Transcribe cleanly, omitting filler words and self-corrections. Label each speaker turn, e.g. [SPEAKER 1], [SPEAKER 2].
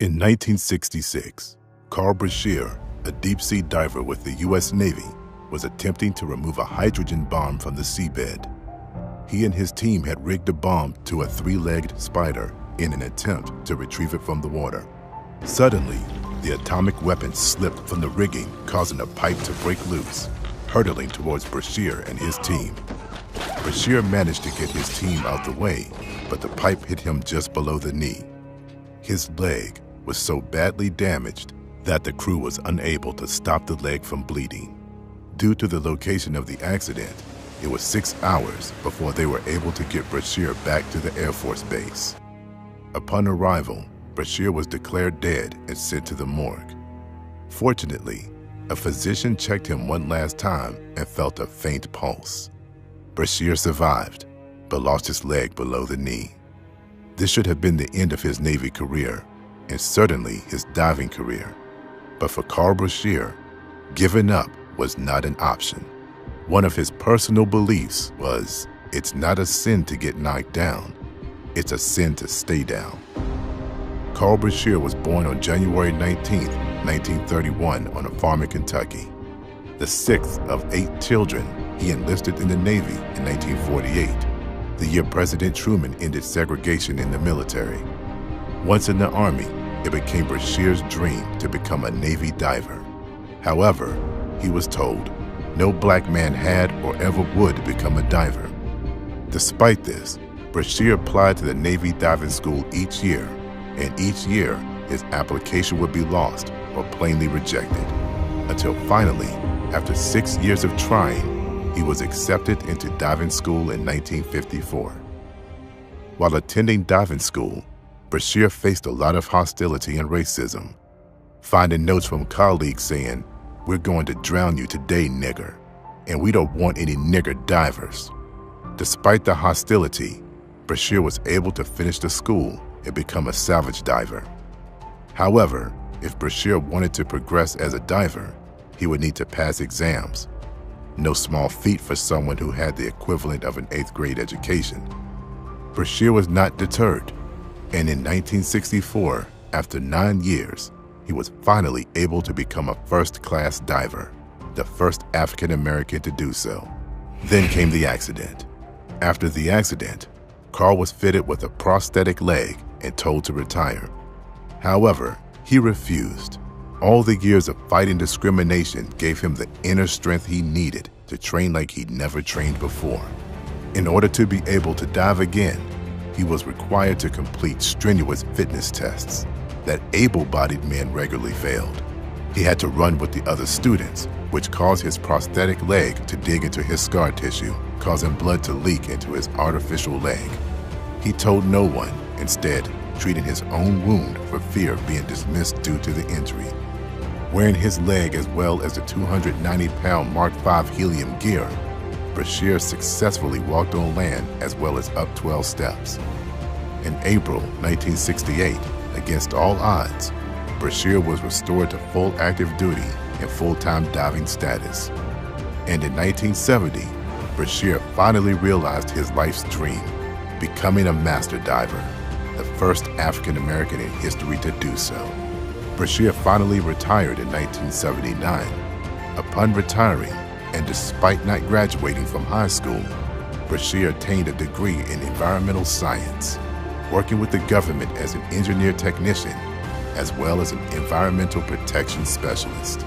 [SPEAKER 1] In 1966, Carl Brashear, a deep-sea diver with the U.S. Navy, was attempting to remove a hydrogen bomb from the seabed. He and his team had rigged a bomb to a three-legged spider in an attempt to retrieve it from the water. Suddenly, the atomic weapon slipped from the rigging, causing a pipe to break loose, hurtling towards Brashear and his team. Brashear managed to get his team out the way, but the pipe hit him just below the knee. His leg was so badly damaged that the crew was unable to stop the leg from bleeding. Due to the location of the accident, it was 6 hours before they were able to get Brashear back to the Air Force Base. Upon arrival, Brashear was declared dead and sent to the morgue. Fortunately, a physician checked him one last time and felt a faint pulse. Brashear survived, but lost his leg below the knee. This should have been the end of his Navy career, and certainly his diving career. But for Carl Brashear, giving up was not an option. One of his personal beliefs was, it's not a sin to get knocked down, it's a sin to stay down. Carl Brashear was born on January 19, 1931 on a farm in Kentucky. The sixth of 8 children, he enlisted in the Navy in 1948, the year President Truman ended segregation in the military. Once in the Army, it became Brashear's dream to become a Navy diver. However, he was told no black man had or ever would become a diver. Despite this, Brashear applied to the Navy diving school each year, and each year his application would be lost or plainly rejected, until finally, after 6 years of trying, he was accepted into diving school in 1954. While attending diving school, Brashear faced a lot of hostility and racism, finding notes from colleagues saying, "We're going to drown you today, nigger, and we don't want any nigger divers." Despite the hostility, Brashear was able to finish the school and become a salvage diver. However, if Brashear wanted to progress as a diver, he would need to pass exams. No small feat for someone who had the equivalent of an 8th grade education. Brashear was not deterred, and in 1964, after 9 years, he was finally able to become a first-class diver, the first African-American to do so. Then came the accident. After the accident, Carl was fitted with a prosthetic leg and told to retire. However, he refused. All the years of fighting discrimination gave him the inner strength he needed to train like he'd never trained before. In order to be able to dive again, he was required to complete strenuous fitness tests that able-bodied men regularly failed. He had to run with the other students, which caused his prosthetic leg to dig into his scar tissue, causing blood to leak into his artificial leg. He told no one, instead treating his own wound for fear of being dismissed due to the injury. Wearing his leg as well as the 290-pound Mark V helium gear, Brashear successfully walked on land as well as up 12 steps. In April 1968, against all odds, Brashear was restored to full active duty and full-time diving status. And in 1970, Brashear finally realized his life's dream, becoming a master diver, the first African-American in history to do so. Brashear finally retired in 1979. Upon retiring, and despite not graduating from high school, Brashear attained a degree in environmental science, working with the government as an engineer technician, as well as an environmental protection specialist.